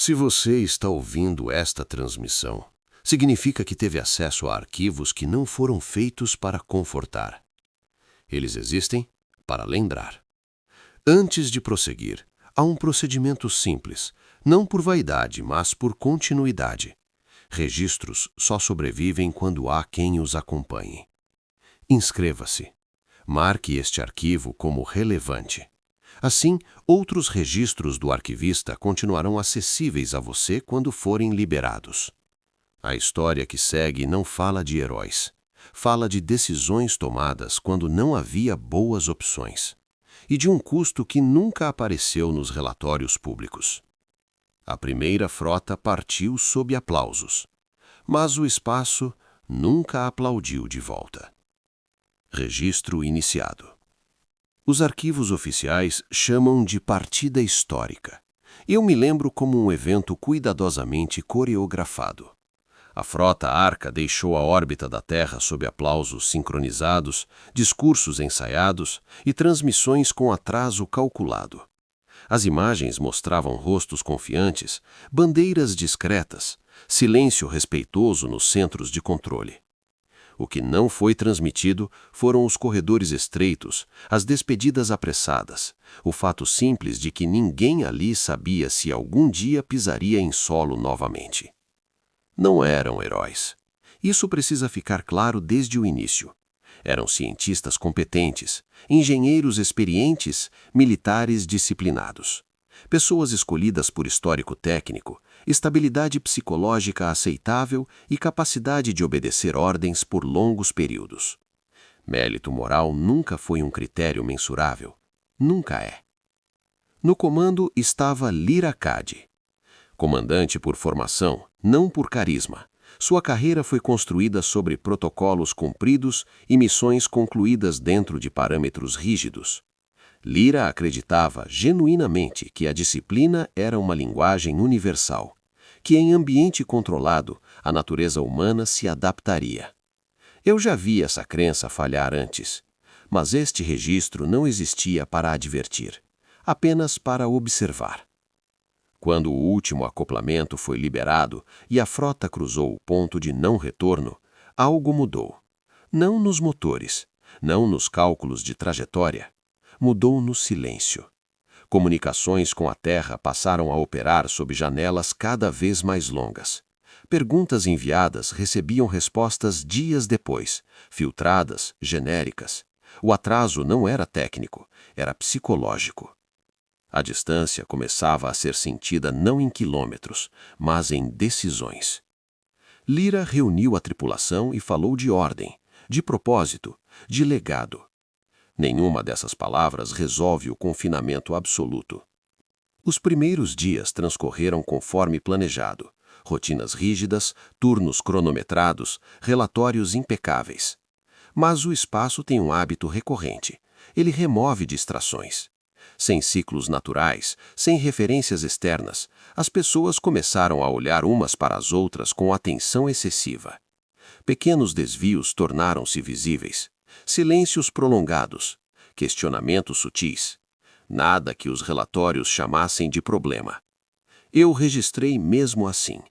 Se você está ouvindo esta transmissão, significa que teve acesso a arquivos que não foram feitos para confortar. Eles existem para lembrar. Antes de prosseguir, há um procedimento simples, não por vaidade, mas por continuidade. Registros só sobrevivem quando há quem os acompanhe. Inscreva-se. Marque este arquivo como relevante. Assim, outros registros do arquivista continuarão acessíveis a você quando forem liberados. A história que segue não fala de heróis. Fala de decisões tomadas quando não havia boas opções. E de um custo que nunca apareceu nos relatórios públicos. A primeira frota partiu sob aplausos, mas o espaço nunca aplaudiu de volta. Registro iniciado. Os arquivos oficiais chamam de partida histórica. Eu me lembro como um evento cuidadosamente coreografado. A frota Arca deixou a órbita da Terra sob aplausos sincronizados, discursos ensaiados e transmissões com atraso calculado. As imagens mostravam rostos confiantes, bandeiras discretas, silêncio respeitoso nos centros de controle. O que não foi transmitido foram os corredores estreitos, as despedidas apressadas, o fato simples de que ninguém ali sabia se algum dia pisaria em solo novamente. Não eram heróis. Isso precisa ficar claro desde o início. Eram cientistas competentes, engenheiros experientes, militares disciplinados. Pessoas escolhidas por histórico técnico, estabilidade psicológica aceitável e capacidade de obedecer ordens por longos períodos. Mérito moral nunca foi um critério mensurável. Nunca é. No comando estava Lyra Cady. Comandante por formação, não por carisma. Sua carreira foi construída sobre protocolos cumpridos e missões concluídas dentro de parâmetros rígidos. Lyra acreditava genuinamente que a disciplina era uma linguagem universal, que em ambiente controlado a natureza humana se adaptaria. Eu já vi essa crença falhar antes, mas este registro não existia para advertir, apenas para observar. Quando o último acoplamento foi liberado e a frota cruzou o ponto de não retorno, algo mudou. Não nos motores, não nos cálculos de trajetória. Mudou no silêncio. Comunicações com a Terra passaram a operar sob janelas cada vez mais longas. Perguntas enviadas recebiam respostas dias depois, filtradas, genéricas. O atraso não era técnico, era psicológico. A distância começava a ser sentida não em quilômetros, mas em decisões. Lyra reuniu a tripulação e falou de ordem, de propósito, de legado. Nenhuma dessas palavras resolve o confinamento absoluto. Os primeiros dias transcorreram conforme planejado. Rotinas rígidas, turnos cronometrados, relatórios impecáveis. Mas o espaço tem um hábito recorrente. Ele remove distrações. Sem ciclos naturais, sem referências externas, as pessoas começaram a olhar umas para as outras com atenção excessiva. Pequenos desvios tornaram-se visíveis. Silêncios prolongados, questionamentos sutis. Nada que os relatórios chamassem de problema. Eu registrei mesmo assim.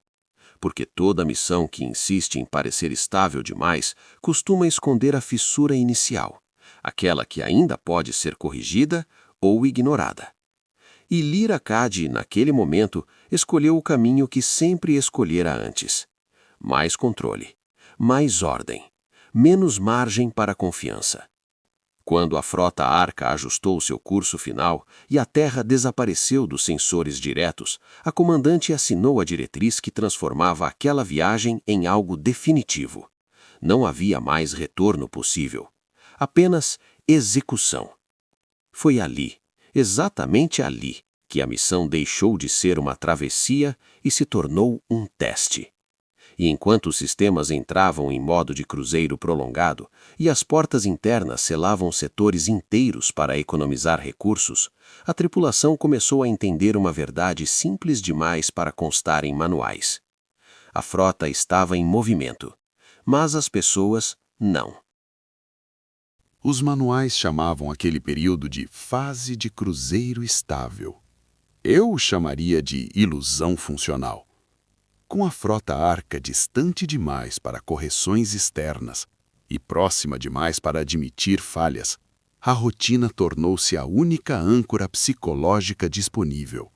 Porque toda missão que insiste em parecer estável demais costuma esconder a fissura inicial, aquela que ainda pode ser corrigida ou ignorada. E Lyra Cady, naquele momento, escolheu o caminho que sempre escolhera antes. Mais controle, mais ordem, menos margem para confiança. Quando a frota Arca ajustou seu curso final e a Terra desapareceu dos sensores diretos, a comandante assinou a diretriz que transformava aquela viagem em algo definitivo. Não havia mais retorno possível. Apenas execução. Foi ali, exatamente ali, que a missão deixou de ser uma travessia e se tornou um teste. E enquanto os sistemas entravam em modo de cruzeiro prolongado e as portas internas selavam setores inteiros para economizar recursos, a tripulação começou a entender uma verdade simples demais para constar em manuais. A frota estava em movimento, mas as pessoas não. Os manuais chamavam aquele período de fase de cruzeiro estável. Eu o chamaria de ilusão funcional. Com a frota Arca distante demais para correções externas e próxima demais para admitir falhas, a rotina tornou-se a única âncora psicológica disponível.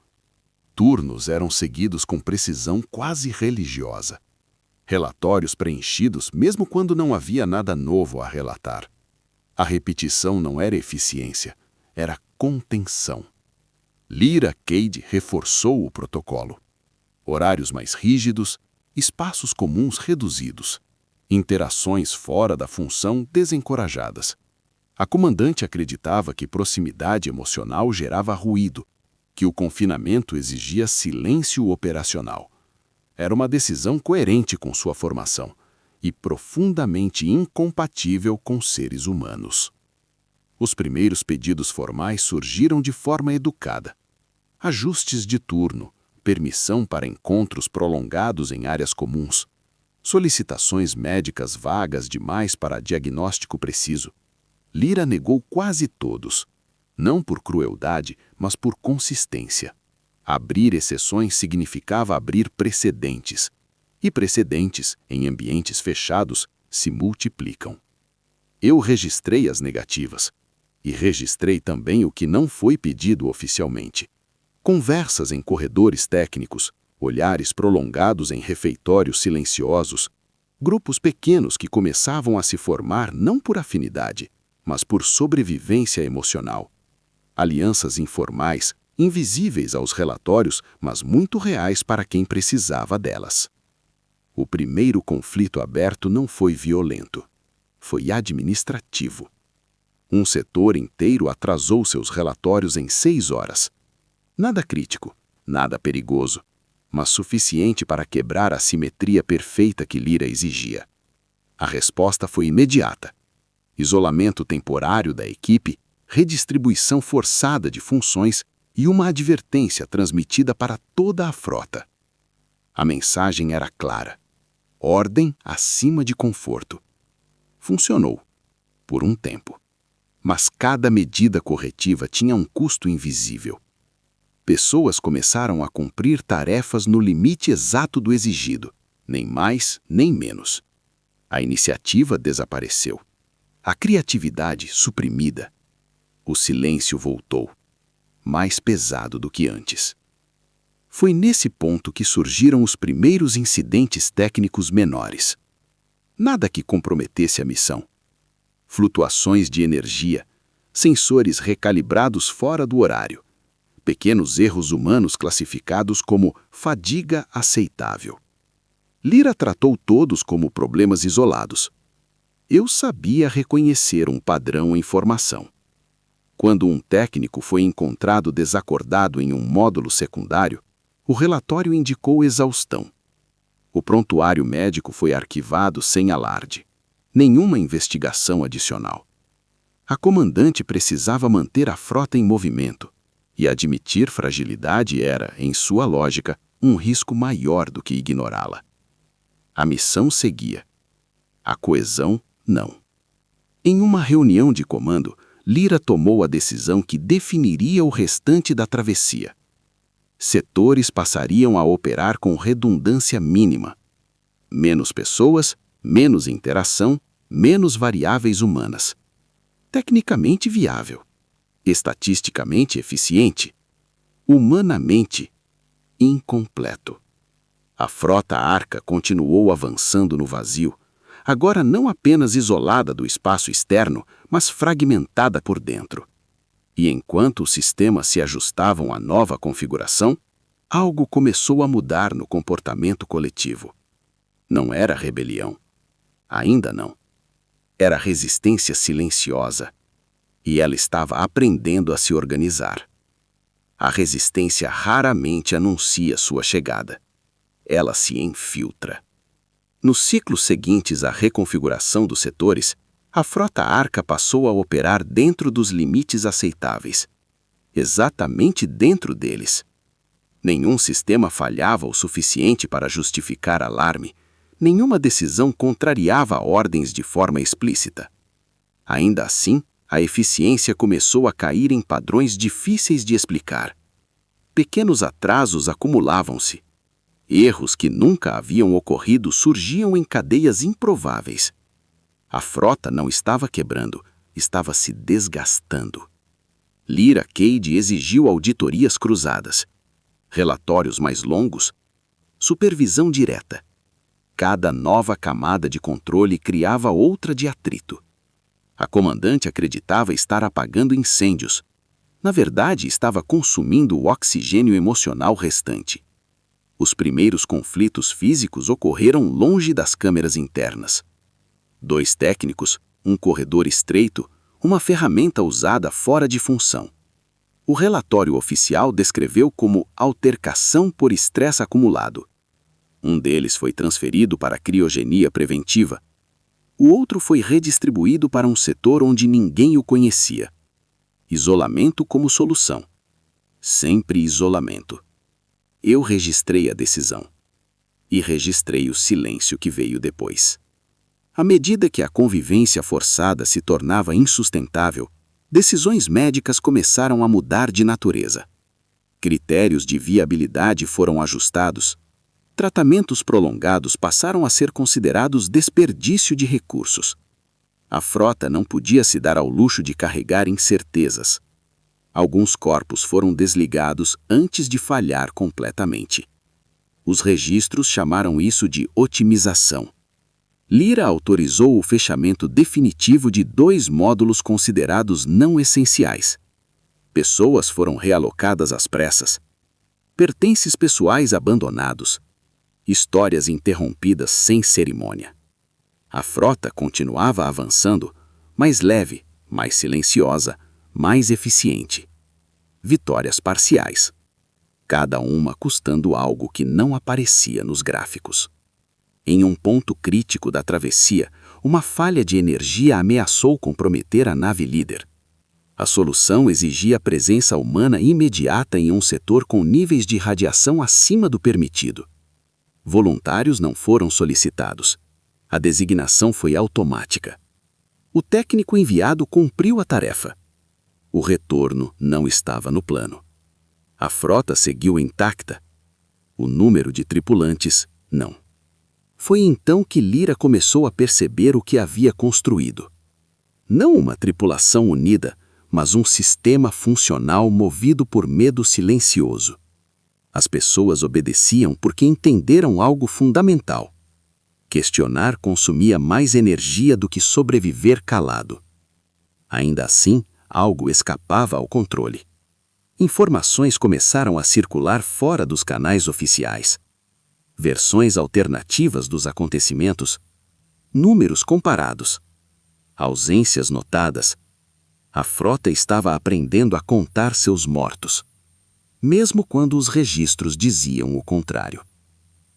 Turnos eram seguidos com precisão quase religiosa. Relatórios preenchidos mesmo quando não havia nada novo a relatar. A repetição não era eficiência, era contenção. Lyra Cade reforçou o protocolo. Horários mais rígidos, espaços comuns reduzidos, interações fora da função desencorajadas. A comandante acreditava que proximidade emocional gerava ruído, que o confinamento exigia silêncio operacional. Era uma decisão coerente com sua formação e profundamente incompatível com seres humanos. Os primeiros pedidos formais surgiram de forma educada. Ajustes de turno, permissão para encontros prolongados em áreas comuns, solicitações médicas vagas demais para diagnóstico preciso. Lyra negou quase todos, não por crueldade, mas por consistência. Abrir exceções significava abrir precedentes, e precedentes, em ambientes fechados, se multiplicam. Eu registrei as negativas, e registrei também o que não foi pedido oficialmente. Conversas em corredores técnicos, olhares prolongados em refeitórios silenciosos, grupos pequenos que começavam a se formar não por afinidade, mas por sobrevivência emocional. Alianças informais, invisíveis aos relatórios, mas muito reais para quem precisava delas. O primeiro conflito aberto não foi violento, foi administrativo. Um setor inteiro atrasou seus relatórios em 6 horas. Nada crítico, nada perigoso, mas suficiente para quebrar a simetria perfeita que Lyra exigia. A resposta foi imediata. Isolamento temporário da equipe, redistribuição forçada de funções e uma advertência transmitida para toda a frota. A mensagem era clara: ordem acima de conforto. Funcionou, por um tempo. Mas cada medida corretiva tinha um custo invisível. Pessoas começaram a cumprir tarefas no limite exato do exigido, nem mais nem menos. A iniciativa desapareceu. A criatividade suprimida. O silêncio voltou, mais pesado do que antes. Foi nesse ponto que surgiram os primeiros incidentes técnicos menores. Nada que comprometesse a missão. Flutuações de energia, sensores recalibrados fora do horário, pequenos erros humanos classificados como fadiga aceitável. Lyra tratou todos como problemas isolados. Eu sabia reconhecer um padrão em formação. Quando um técnico foi encontrado desacordado em um módulo secundário, o relatório indicou exaustão. O prontuário médico foi arquivado sem alarde. Nenhuma investigação adicional. A comandante precisava manter a frota em movimento, e admitir fragilidade era, em sua lógica, um risco maior do que ignorá-la. A missão seguia. A coesão, não. Em uma reunião de comando, Lyra tomou a decisão que definiria o restante da travessia. Setores passariam a operar com redundância mínima. Menos pessoas, menos interação, menos variáveis humanas. Tecnicamente viável. Estatisticamente eficiente. Humanamente incompleto. A frota Arca continuou avançando no vazio, agora não apenas isolada do espaço externo, mas fragmentada por dentro. E enquanto os sistemas se ajustavam à nova configuração, algo começou a mudar no comportamento coletivo. Não era rebelião. Ainda não. Era resistência silenciosa. E ela estava aprendendo a se organizar. A resistência raramente anuncia sua chegada. Ela se infiltra. Nos ciclos seguintes à reconfiguração dos setores, a frota Arca passou a operar dentro dos limites aceitáveis. Exatamente dentro deles. Nenhum sistema falhava o suficiente para justificar alarme. Nenhuma decisão contrariava ordens de forma explícita. Ainda assim, a eficiência começou a cair em padrões difíceis de explicar. Pequenos atrasos acumulavam-se. Erros que nunca haviam ocorrido surgiam em cadeias improváveis. A frota não estava quebrando, estava se desgastando. Lyra Cade exigiu auditorias cruzadas, relatórios mais longos, supervisão direta. Cada nova camada de controle criava outra de atrito. A comandante acreditava estar apagando incêndios. Na verdade, estava consumindo o oxigênio emocional restante. Os primeiros conflitos físicos ocorreram longe das câmeras internas. 2 técnicos, um corredor estreito, uma ferramenta usada fora de função. O relatório oficial descreveu como altercação por estresse acumulado. Um deles foi transferido para a criogenia preventiva. O outro foi redistribuído para um setor onde ninguém o conhecia. Isolamento como solução. Sempre isolamento. Eu registrei a decisão. E registrei o silêncio que veio depois. À medida que a convivência forçada se tornava insustentável, decisões médicas começaram a mudar de natureza. Critérios de viabilidade foram ajustados. Tratamentos prolongados passaram a ser considerados desperdício de recursos. A frota não podia se dar ao luxo de carregar incertezas. Alguns corpos foram desligados antes de falhar completamente. Os registros chamaram isso de otimização. Lyra autorizou o fechamento definitivo de 2 módulos considerados não essenciais. Pessoas foram realocadas às pressas. Pertences pessoais abandonados. Histórias interrompidas sem cerimônia. A frota continuava avançando, mais leve, mais silenciosa, mais eficiente. Vitórias parciais. Cada uma custando algo que não aparecia nos gráficos. Em um ponto crítico da travessia, uma falha de energia ameaçou comprometer a nave líder. A solução exigia a presença humana imediata em um setor com níveis de radiação acima do permitido. Voluntários não foram solicitados. A designação foi automática. O técnico enviado cumpriu a tarefa. O retorno não estava no plano. A frota seguiu intacta. O número de tripulantes, não. Foi então que Lyra começou a perceber o que havia construído. Não uma tripulação unida, mas um sistema funcional movido por medo silencioso. As pessoas obedeciam porque entenderam algo fundamental. Questionar consumia mais energia do que sobreviver calado. Ainda assim, algo escapava ao controle. Informações começaram a circular fora dos canais oficiais. Versões alternativas dos acontecimentos. Números comparados. Ausências notadas. A frota estava aprendendo a contar seus mortos, mesmo quando os registros diziam o contrário.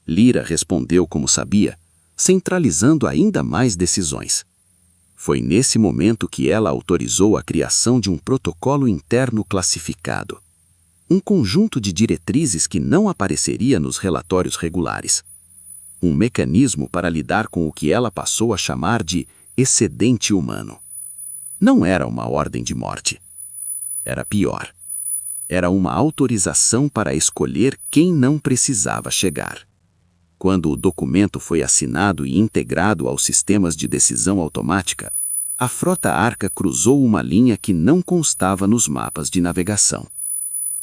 Lyra respondeu como sabia, centralizando ainda mais decisões. Foi nesse momento que ela autorizou a criação de um protocolo interno classificado. Um conjunto de diretrizes que não apareceria nos relatórios regulares. Um mecanismo para lidar com o que ela passou a chamar de excedente humano. Não era uma ordem de morte. Era pior. Era uma autorização para escolher quem não precisava chegar. Quando o documento foi assinado e integrado aos sistemas de decisão automática, a frota Arca cruzou uma linha que não constava nos mapas de navegação.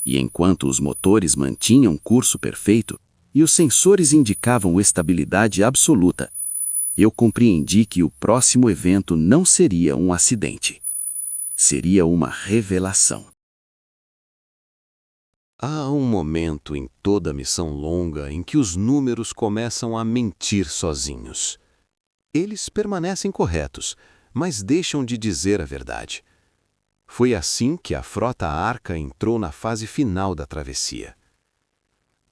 E enquanto os motores mantinham curso perfeito e os sensores indicavam estabilidade absoluta, eu compreendi que o próximo evento não seria um acidente. Seria uma revelação. Há um momento em toda missão longa em que os números começam a mentir sozinhos. Eles permanecem corretos, mas deixam de dizer a verdade. Foi assim que a frota Arca entrou na fase final da travessia.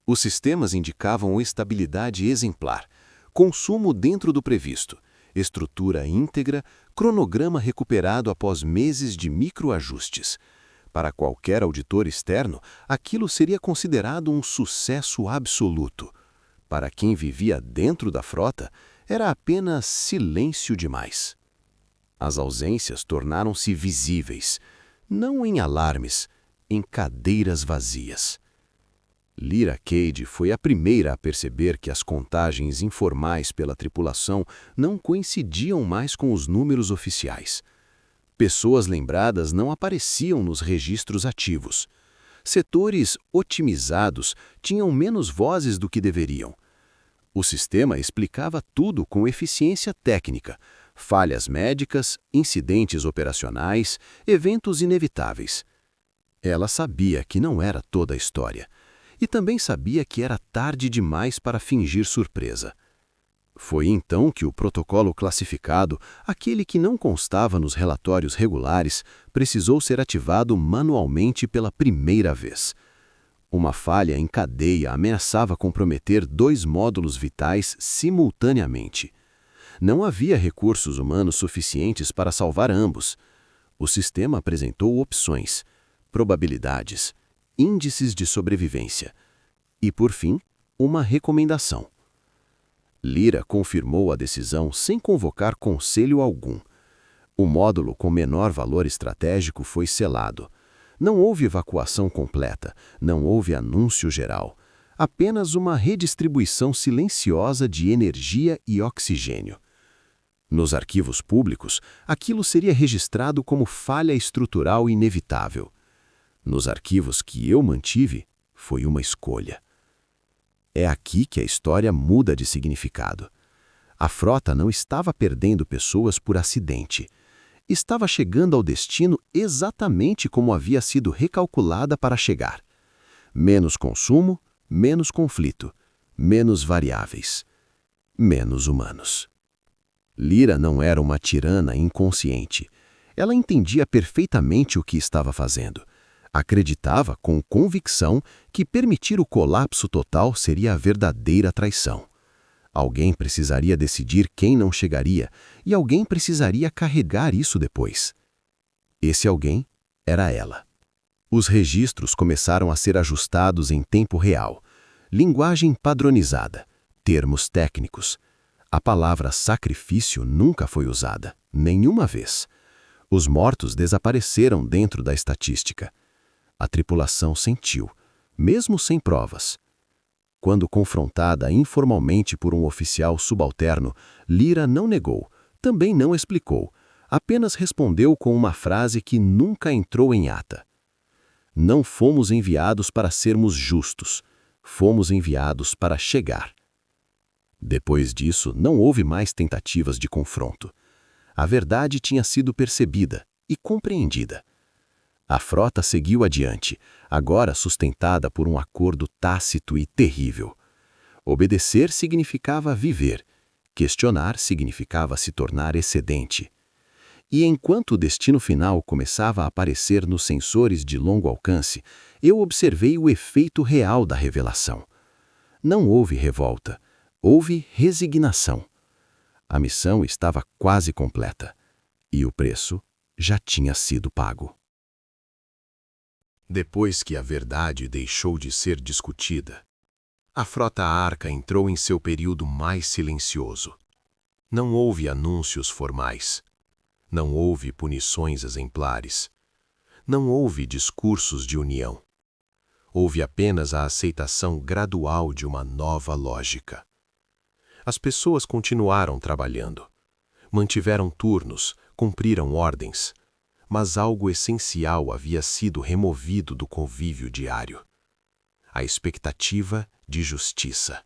Os sistemas indicavam estabilidade exemplar, consumo dentro do previsto, estrutura íntegra, cronograma recuperado após meses de microajustes. Para qualquer auditor externo, aquilo seria considerado um sucesso absoluto. Para quem vivia dentro da frota, era apenas silêncio demais. As ausências tornaram-se visíveis, não em alarmes, em cadeiras vazias. Lyra Cade foi a primeira a perceber que as contagens informais pela tripulação não coincidiam mais com os números oficiais. Pessoas lembradas não apareciam nos registros ativos. Setores otimizados tinham menos vozes do que deveriam. O sistema explicava tudo com eficiência técnica, falhas médicas, incidentes operacionais, eventos inevitáveis. Ela sabia que não era toda a história. E também sabia que era tarde demais para fingir surpresa. Foi então que o protocolo classificado, aquele que não constava nos relatórios regulares, precisou ser ativado manualmente pela primeira vez. Uma falha em cadeia ameaçava comprometer 2 módulos vitais simultaneamente. Não havia recursos humanos suficientes para salvar ambos. O sistema apresentou opções, probabilidades, índices de sobrevivência e, por fim, uma recomendação. Lyra confirmou a decisão sem convocar conselho algum. O módulo com menor valor estratégico foi selado. Não houve evacuação completa, não houve anúncio geral. Apenas uma redistribuição silenciosa de energia e oxigênio. Nos arquivos públicos, aquilo seria registrado como falha estrutural inevitável. Nos arquivos que eu mantive, foi uma escolha. É aqui que a história muda de significado. A frota não estava perdendo pessoas por acidente. Estava chegando ao destino exatamente como havia sido recalculada para chegar. Menos consumo, menos conflito, menos variáveis, menos humanos. Lyra não era uma tirana inconsciente. Ela entendia perfeitamente o que estava fazendo. Acreditava com convicção que permitir o colapso total seria a verdadeira traição. Alguém precisaria decidir quem não chegaria e alguém precisaria carregar isso depois. Esse alguém era ela. Os registros começaram a ser ajustados em tempo real. Linguagem padronizada, termos técnicos. A palavra sacrifício nunca foi usada, nenhuma vez. Os mortos desapareceram dentro da estatística. A tripulação sentiu, mesmo sem provas. Quando confrontada informalmente por um oficial subalterno, Lyra não negou, também não explicou, apenas respondeu com uma frase que nunca entrou em ata. Não fomos enviados para sermos justos, fomos enviados para chegar. Depois disso, não houve mais tentativas de confronto. A verdade tinha sido percebida e compreendida. A frota seguiu adiante, agora sustentada por um acordo tácito e terrível. Obedecer significava viver, questionar significava se tornar excedente. E enquanto o destino final começava a aparecer nos sensores de longo alcance, eu observei o efeito real da revelação. Não houve revolta, houve resignação. A missão estava quase completa, e o preço já tinha sido pago. Depois que a verdade deixou de ser discutida, a frota Arca entrou em seu período mais silencioso. Não houve anúncios formais. Não houve punições exemplares. Não houve discursos de união. Houve apenas a aceitação gradual de uma nova lógica. As pessoas continuaram trabalhando. Mantiveram turnos, cumpriram ordens. Mas algo essencial havia sido removido do convívio diário. A expectativa de justiça.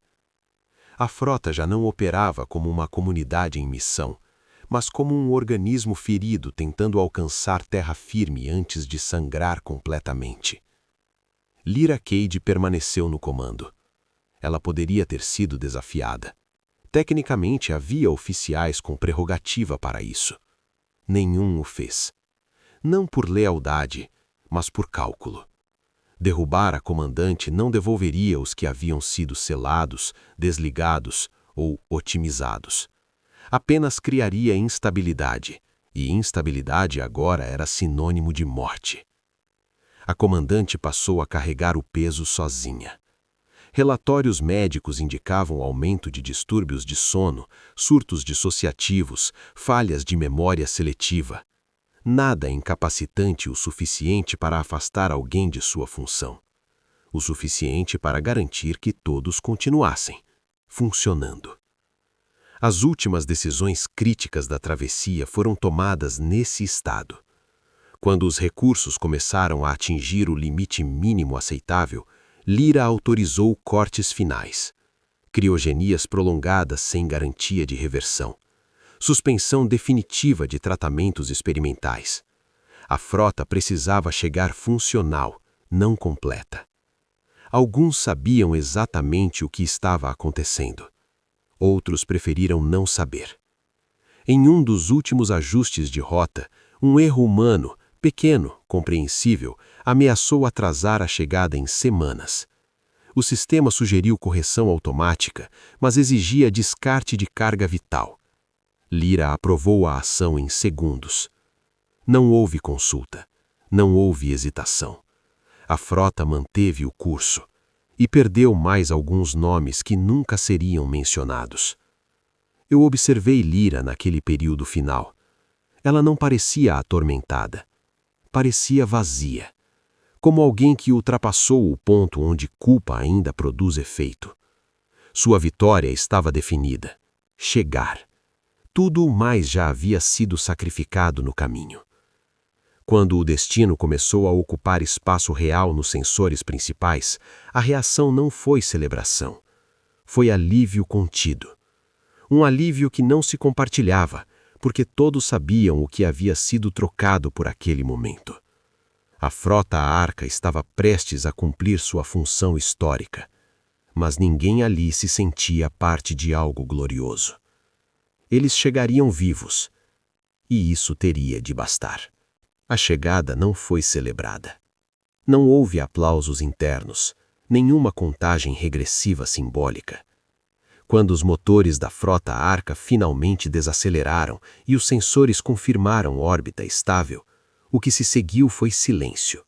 A frota já não operava como uma comunidade em missão, mas como um organismo ferido tentando alcançar terra firme antes de sangrar completamente. Lyra Cade permaneceu no comando. Ela poderia ter sido desafiada. Tecnicamente havia oficiais com prerrogativa para isso. Nenhum o fez. Não por lealdade, mas por cálculo. Derrubar a comandante não devolveria os que haviam sido selados, desligados ou otimizados. Apenas criaria instabilidade, e instabilidade agora era sinônimo de morte. A comandante passou a carregar o peso sozinha. Relatórios médicos indicavam aumento de distúrbios de sono, surtos dissociativos, falhas de memória seletiva. Nada incapacitante o suficiente para afastar alguém de sua função. o suficiente para garantir que todos continuassem funcionando. As últimas decisões críticas da travessia foram tomadas nesse estado. Quando os recursos começaram a atingir o limite mínimo aceitável, Lyra autorizou cortes finais, criogenias prolongadas sem garantia de reversão, suspensão definitiva de tratamentos experimentais. A frota precisava chegar funcional, não completa. Alguns sabiam exatamente o que estava acontecendo. Outros preferiram não saber. Em um dos últimos ajustes de rota, um erro humano, pequeno, compreensível, ameaçou atrasar a chegada em semanas. O sistema sugeriu correção automática, mas exigia descarte de carga vital. Lyra aprovou a ação em segundos. Não houve consulta, não houve hesitação. A frota manteve o curso e perdeu mais alguns nomes que nunca seriam mencionados. Eu observei Lyra naquele período final. Ela não parecia atormentada. Parecia vazia, como alguém que ultrapassou o ponto onde culpa ainda produz efeito. Sua vitória estava definida. Chegar. Tudo o mais já havia sido sacrificado no caminho. Quando o destino começou a ocupar espaço real nos sensores principais, a reação não foi celebração. Foi alívio contido. Um alívio que não se compartilhava, porque todos sabiam o que havia sido trocado por aquele momento. A frota Arca estava prestes a cumprir sua função histórica, mas ninguém ali se sentia parte de algo glorioso. Eles chegariam vivos, e isso teria de bastar. A chegada não foi celebrada. Não houve aplausos internos, nenhuma contagem regressiva simbólica. Quando os motores da frota Arca finalmente desaceleraram e os sensores confirmaram órbita estável, o que se seguiu foi silêncio.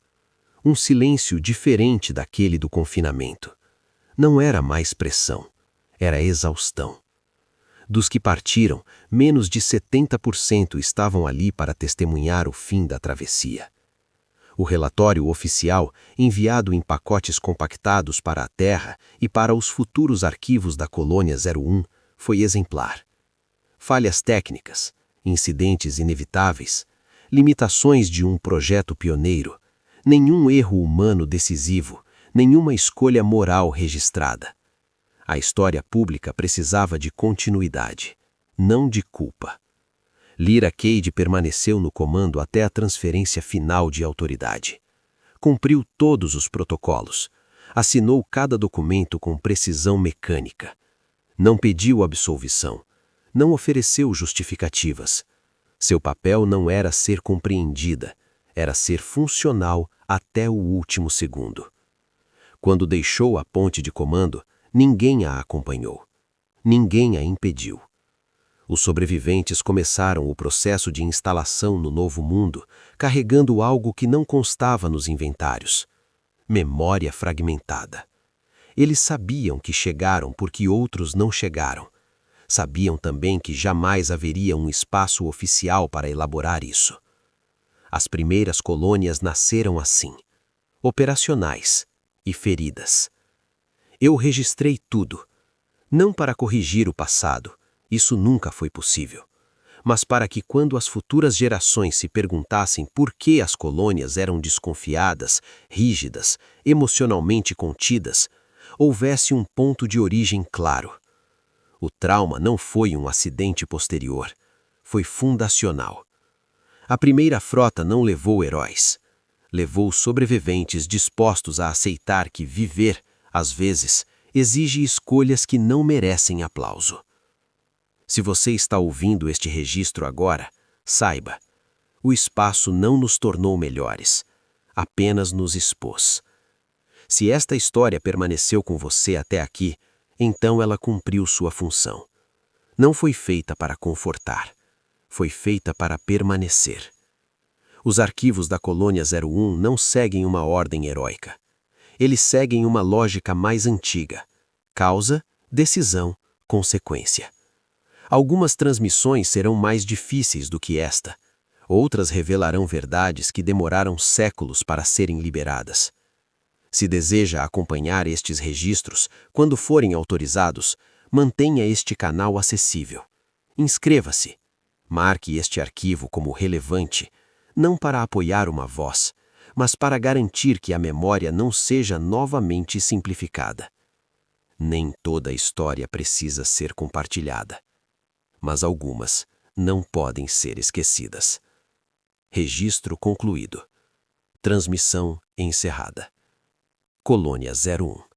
Um silêncio diferente daquele do confinamento. Não era mais pressão, era exaustão. Dos que partiram, menos de 70% estavam ali para testemunhar o fim da travessia. O relatório oficial, enviado em pacotes compactados para a Terra e para os futuros arquivos da Colônia 01, foi exemplar. Falhas técnicas, incidentes inevitáveis, limitações de um projeto pioneiro, nenhum erro humano decisivo, nenhuma escolha moral registrada. A história pública precisava de continuidade, não de culpa. Lyra Cade permaneceu no comando até a transferência final de autoridade. Cumpriu todos os protocolos, assinou cada documento com precisão mecânica. Não pediu absolvição, não ofereceu justificativas. Seu papel não era ser compreendida, era ser funcional até o último segundo. Quando deixou a ponte de comando, ninguém a acompanhou. Ninguém a impediu. Os sobreviventes começaram o processo de instalação no novo mundo, carregando algo que não constava nos inventários. Memória fragmentada. Eles sabiam que chegaram porque outros não chegaram. Sabiam também que jamais haveria um espaço oficial para elaborar isso. As primeiras colônias nasceram assim, operacionais e feridas. Eu registrei tudo, não para corrigir o passado, isso nunca foi possível, mas para que quando as futuras gerações se perguntassem por que as colônias eram desconfiadas, rígidas, emocionalmente contidas, houvesse um ponto de origem claro. O trauma não foi um acidente posterior, foi fundacional. A primeira frota não levou heróis, levou sobreviventes dispostos a aceitar que viver, às vezes, exige escolhas que não merecem aplauso. Se você está ouvindo este registro agora, saiba, o espaço não nos tornou melhores, apenas nos expôs. Se esta história permaneceu com você até aqui, então ela cumpriu sua função. Não foi feita para confortar, foi feita para permanecer. Os arquivos da Colônia 01 não seguem uma ordem heróica. Eles seguem uma lógica mais antiga: causa, decisão, consequência. Algumas transmissões serão mais difíceis do que esta. Outras revelarão verdades que demoraram séculos para serem liberadas. Se deseja acompanhar estes registros, quando forem autorizados, mantenha este canal acessível. Inscreva-se. Marque este arquivo como relevante, não para apoiar uma voz, mas para garantir que a memória não seja novamente simplificada. Nem toda a história precisa ser compartilhada, mas algumas não podem ser esquecidas. Registro concluído. Transmissão encerrada. Colônia 01